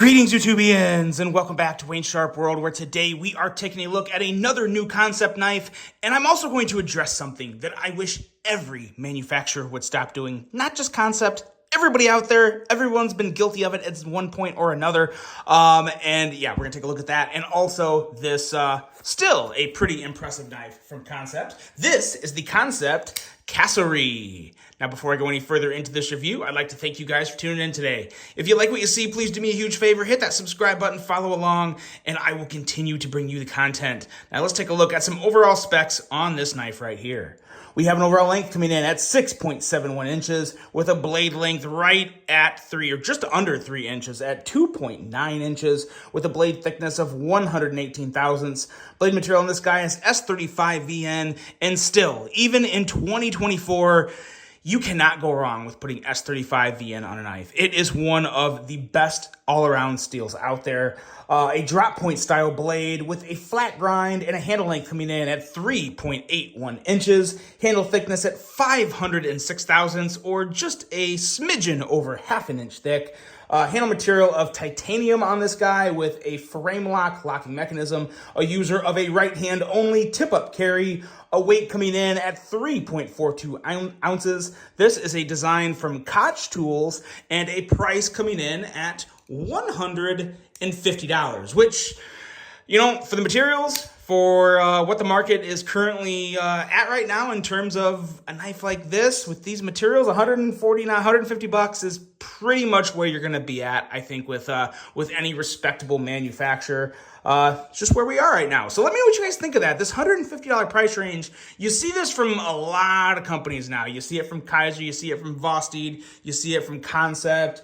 Greetings, YouTubians, and welcome back to Wayne Sharp World, where today we are taking a look at another new Kansept knife, and I'm also going to address something that I wish every manufacturer would stop doing. Not just Kansept, everybody out there, everyone's been guilty of it at one point or another. And yeah, we're gonna take a look at that, and also this still a pretty impressive knife from Kansept. This is the Kansept Cassowary. Now, before I go any further into this review, I'd like to thank you guys for tuning in today. If you like what you see, please do me a huge favor, hit that subscribe button, follow along, and I will continue to bring you the content. Now, let's take a look at some overall specs on this knife right here. We have an overall length coming in at 6.71 inches with a blade length right at 3 or just under 3 inches at 2.9 inches with a blade thickness of 118 thousandths. Blade material on this guy is S35VN, and still, even in 2024, you cannot go wrong with putting S35VN on a knife. It is one of the best all-around steels out there. A drop point style blade with a flat grind and a handle length coming in at 3.81 inches. Handle thickness at 506 thousandths, or just a smidgen over half an inch thick. Handle material of titanium on this guy with a frame lock locking mechanism. A user of a right hand only tip-up carry. A weight coming in at 3.42 ounces. This is a design from Koch Tools, and a price coming in at $150, which, you know, for the materials, for what the market is currently at right now in terms of a knife like this with these materials, $150 is pretty much where you're going to be at, I think, with any respectable manufacturer. It's just where we are right now. So let me know what you guys think of that. This $150 price range, you see this from a lot of companies now. You see it from Kaiser, you see it from Vosteed, you see it from Kansept.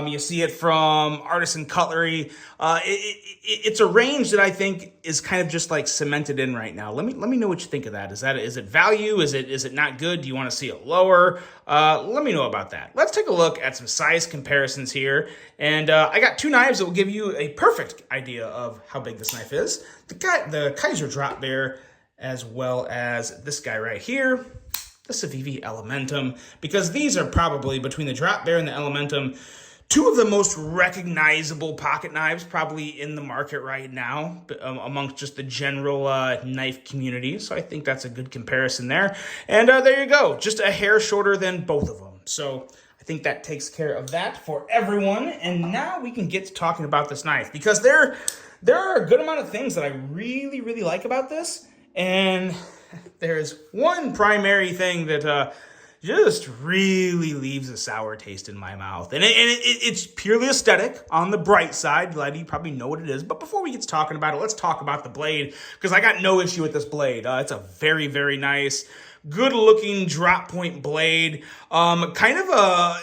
You see it from Artisan Cutlery. It's a range that I think is kind of just like cemented in right now. Let me know what you think of that. Is it value? Is it not good? Do you want to see it lower? Let me know about that. Let's take a look at some size comparisons here. And I got two knives that will give you a perfect idea of how big this knife is. The Kaiser Drop Bear, as well as this guy right here, the Civivi Elementum, because these are probably, between the Drop Bear and the Elementum, two of the most recognizable pocket knives probably in the market right now amongst just the general knife community. So I think that's a good comparison there. And there you go, just a hair shorter than both of them. So I think that takes care of that for everyone. And now we can get to talking about this knife, because there are a good amount of things that I really, really like about this. And there's one primary thing that just really leaves a sour taste in my mouth. And it's purely aesthetic on the bright side. You probably know what it is. But before we get to talking about it, let's talk about the blade, because I got no issue with this blade. It's a very, very nice, good-looking drop point blade. Kind of a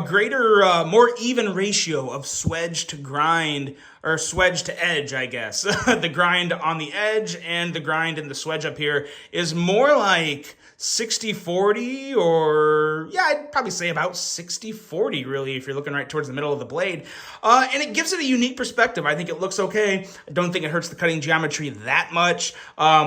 greater, more even ratio of swedge to grind, or swedge to edge, I guess. The grind on the edge and the grind in the swedge up here is more like 60-40, or yeah, I'd probably say about 60-40, really, if you're looking right towards the middle of the blade. And it gives it a unique perspective. I think it looks okay. I don't think it hurts the cutting geometry that much.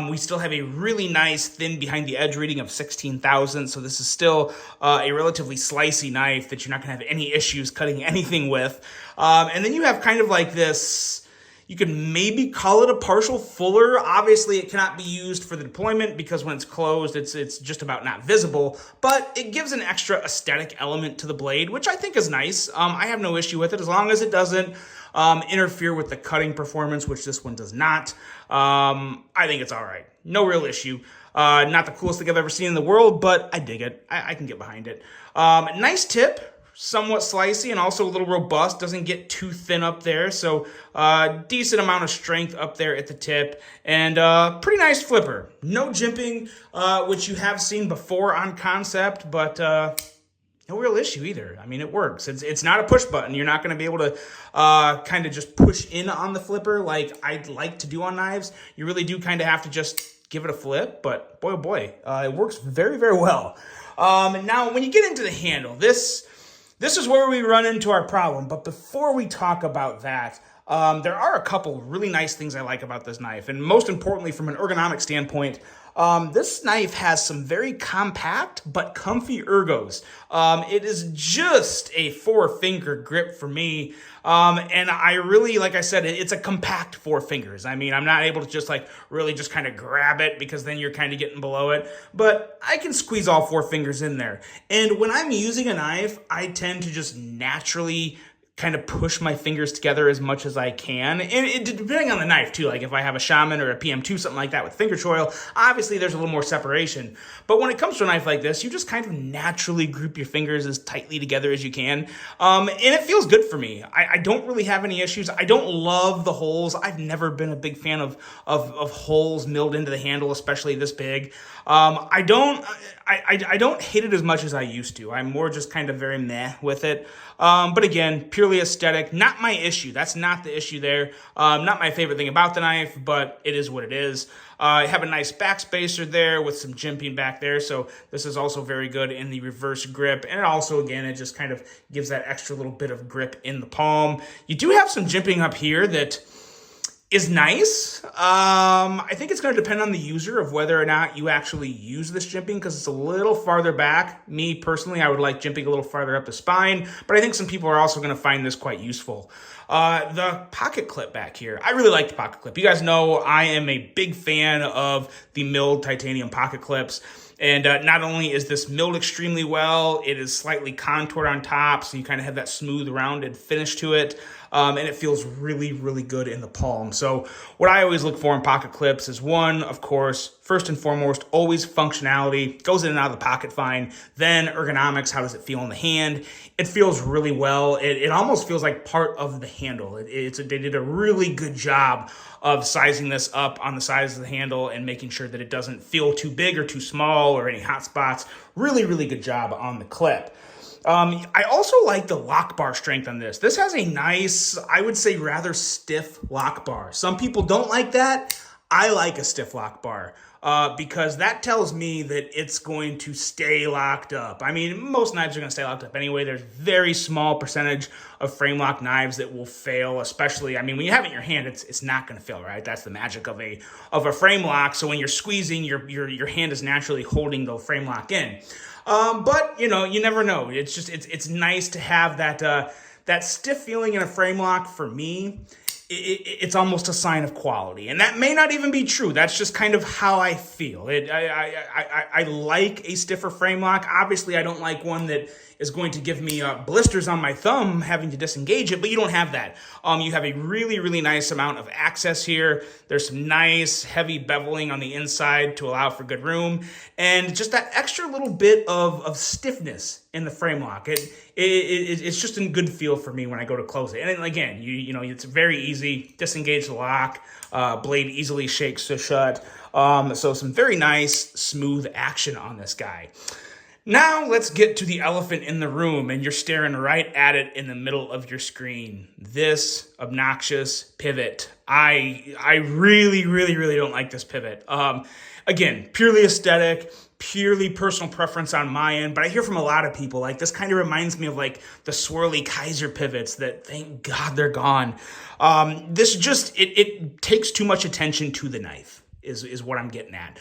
We still have a really nice thin behind the edge reading of 16 thousandths, so this is still a relatively slicey knife that you're not going to have any issues cutting anything with. And then you have kind of like this, you could maybe call it a partial fuller. Obviously, it cannot be used for the deployment because when it's closed, it's just about not visible. But it gives an extra aesthetic element to the blade, which I think is nice. I have no issue with it as long as it doesn't interfere with the cutting performance, which this one does not. I think it's all right. No real issue. Not the coolest thing I've ever seen in the world, but I dig it. I can get behind it. Nice tip. Somewhat slicey and also a little robust, doesn't get too thin up there, so decent amount of strength up there at the tip, and pretty nice flipper. No jimping, which you have seen before on Kansept, but no real issue either. I mean, it works. It's not a push button. You're not going to be able to kind of just push in on the flipper like I'd like to do on knives. You really do kind of have to just give it a flip, but boy, oh boy, it works very, very well. Now, when you get into the handle, this is where we run into our problem. But before we talk about that, there are a couple really nice things I like about this knife. And most importantly, from an ergonomic standpoint, This knife has some very compact but comfy ergos. It is just a 4-finger grip for me. And I really, like I said, it's a compact 4 fingers. I mean, I'm not able to just like really just kind of grab it because then you're kind of getting below it, but I can squeeze all 4 fingers in there. And when I'm using a knife, I tend to just naturally kind of push my fingers together as much as I can. And depending on the knife too, like if I have a Shaman or a PM2, something like that with finger choil, obviously there's a little more separation. But when it comes to a knife like this, you just kind of naturally group your fingers as tightly together as you can. And it feels good for me. I don't really have any issues. I don't love the holes. I've never been a big fan of holes milled into the handle, especially this big. I don't hate it as much as I used to. I'm more just kind of very meh with it. But again, purely aesthetic, not my issue. That's not the issue there. Not my favorite thing about the knife, but it is what it is. I have a nice backspacer there with some jimping back there, so this is also very good in the reverse grip. And also, again, it just kind of gives that extra little bit of grip in the palm. You do have some jimping up here that is nice. I think it's going to depend on the user of whether or not you actually use this jimping because it's a little farther back. Me, personally, I would like jimping a little farther up the spine, but I think some people are also going to find this quite useful. The pocket clip back here, I really like the pocket clip. You guys know I am a big fan of the milled titanium pocket clips. And not only is this milled extremely well, it is slightly contoured on top, so you kind of have that smooth, rounded finish to it. And it feels really, really good in the palm. So what I always look for in pocket clips is one, of course, first and foremost, always functionality. Goes in and out of the pocket fine. Then ergonomics, how does it feel in the hand? It feels really well. It almost feels like part of the handle. They did a really good job of sizing this up on the sides of the handle and making sure that it doesn't feel too big or too small or any hot spots. Really, really good job on the clip. I also like the lock bar strength on this. This has a nice, I would say rather stiff lock bar. Some people don't like that. I like a stiff lock bar because that tells me that it's going to stay locked up. I mean, most knives are going to stay locked up anyway. There's very small percentage of frame lock knives that will fail, especially, I mean, when you have it in your hand, it's not going to fail, right? That's the magic of a frame lock. So when you're squeezing, your hand is naturally holding the frame lock in. But you know, you never know. It's just, it's nice to have that stiff feeling in a frame lock. For me, it's almost a sign of quality, and that may not even be true. That's just kind of how I feel. I like a stiffer frame lock. Obviously, I don't like one that is going to give me blisters on my thumb having to disengage it, but you don't have that. You have a really, really nice amount of access here. There's some nice heavy beveling on the inside to allow for good room, and just that extra little bit of stiffness in the frame lock. It's just a good feel for me when I go to close it. And again, you know, it's very easy. Disengage the lock, blade easily shakes to shut. So some very nice, smooth action on this guy. Now let's get to the elephant in the room, and you're staring right at it in the middle of your screen. This obnoxious pivot. I really, really, really don't like this pivot. Again, purely aesthetic, purely personal preference on my end, but I hear from a lot of people, like, this kind of reminds me of like the swirly Kaiser pivots that, thank God, they're gone. This just, it takes too much attention to the knife. Is what I'm getting at.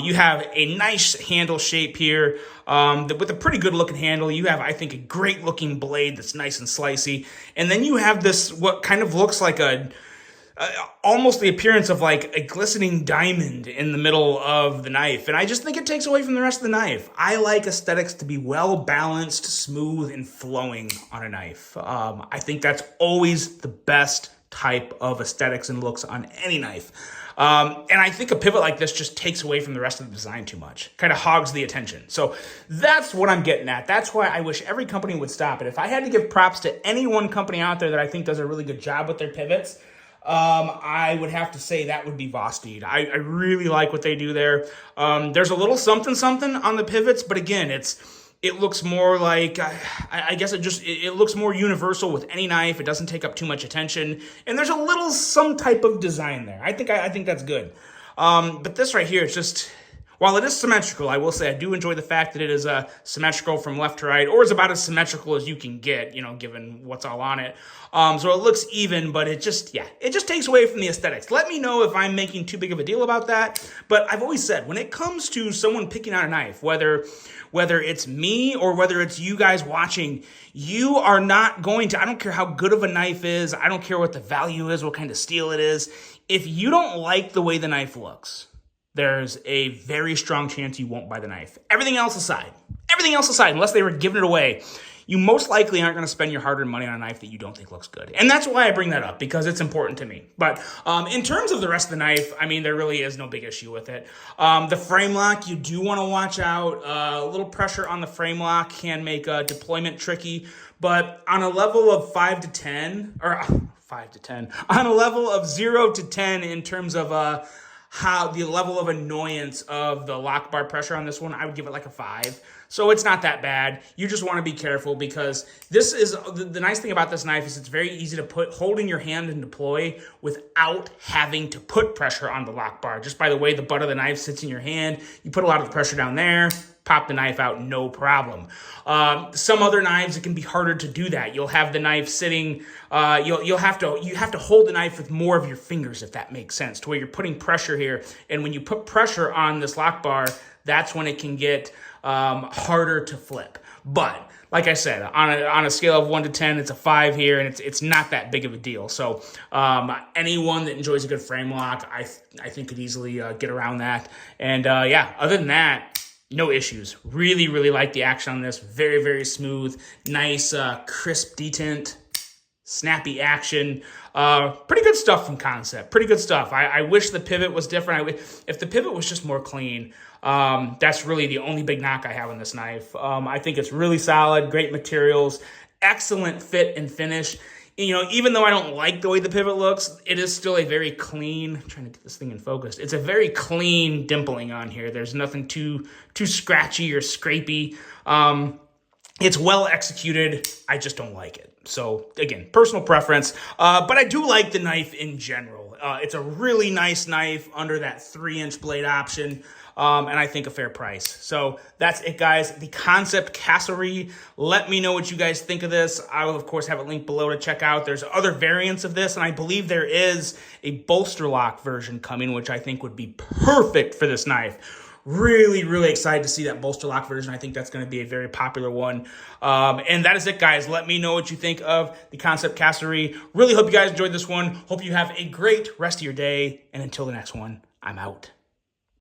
You have a nice handle shape here with a pretty good looking handle. You have, I think, a great looking blade that's nice and slicey. And then you have this, what kind of looks like almost the appearance of like a glistening diamond in the middle of the knife. And I just think it takes away from the rest of the knife. I like aesthetics to be well balanced, smooth, and flowing on a knife. I think that's always the best type of aesthetics and looks on any knife. And I think a pivot like this just takes away from the rest of the design too much. Kind of hogs the attention. So that's what I'm getting at. That's why I wish every company would stop it. If I had to give props to any one company out there that I think does a really good job with their pivots, I would have to say that would be Vosteed. I really like what they do there. There's a little something on the pivots, but again, it looks more like, I guess it looks more universal with any knife. It doesn't take up too much attention. And there's a little, some type of design there. I think that's good. But this right here, it's just, while it is symmetrical, I will say I do enjoy the fact that it is symmetrical from left to right, or is about as symmetrical as you can get, given what's all on it. So it looks even, but it just takes away from the aesthetics. Let me know if I'm making too big of a deal about that. But I've always said, when it comes to someone picking out a knife, whether it's me or whether it's you guys watching, you are not going to, I don't care how good of a knife is, I don't care what the value is, what kind of steel it is. If you don't like the way the knife looks, there's a very strong chance you won't buy the knife. Everything else aside, unless they were giving it away, you most likely aren't going to spend your hard-earned money on a knife that you don't think looks good. And that's why I bring that up, because it's important to me. But in terms of the rest of the knife, I mean, there really is no big issue with it. The frame lock, you do want to watch out. A little pressure on the frame lock can make deployment tricky. But on a level of 5 to 10, on a level of 0 to 10 in terms of how the level of annoyance of the lock bar pressure on this one, I would give it like a 5. So it's not that bad. You just want to be careful, because this is the nice thing about this knife is it's very easy to hold in your hand and deploy without having to put pressure on the lock bar. Just by the way the butt of the knife sits in your hand, you put a lot of pressure down there, pop the knife out, no problem. Some other knives, it can be harder to do that. You'll have the knife sitting, you have to hold the knife with more of your fingers, if that makes sense, to where you're putting pressure here. And when you put pressure on this lock bar, that's when it can get harder to flip. But like I said, on a scale of 1 to 10, it's a 5 here, and it's not that big of a deal. So anyone that enjoys a good frame lock, I think could easily get around that. And other than that, no issues. Really, really like the action on this. Very, very smooth, nice, crisp detent, snappy action. Pretty good stuff from Kansept. Pretty good stuff. I wish the pivot was different. If the pivot was just more clean, that's really the only big knock I have on this knife. I think it's really solid, great materials, excellent fit and finish. Even though I don't like the way the pivot looks, it is still a very clean, I'm trying to get this thing in focus. It's a very clean dimpling on here. There's nothing too scratchy or scrapey. It's well executed. I just don't like it. So again, personal preference, but I do like the knife in general. It's a really nice knife under that 3-inch blade option. And I think a fair price. So that's it, guys. The Kansept Cassowary. Let me know what you guys think of this. I will, of course, have a link below to check out. There's other variants of this, and I believe there is a bolster lock version coming, which I think would be perfect for this knife. Really, really excited to see that bolster lock version. I think that's going to be a very popular one. And that is it, guys. Let me know what you think of the Kansept Cassowary. Really hope you guys enjoyed this one. Hope you have a great rest of your day. And until the next one, I'm out.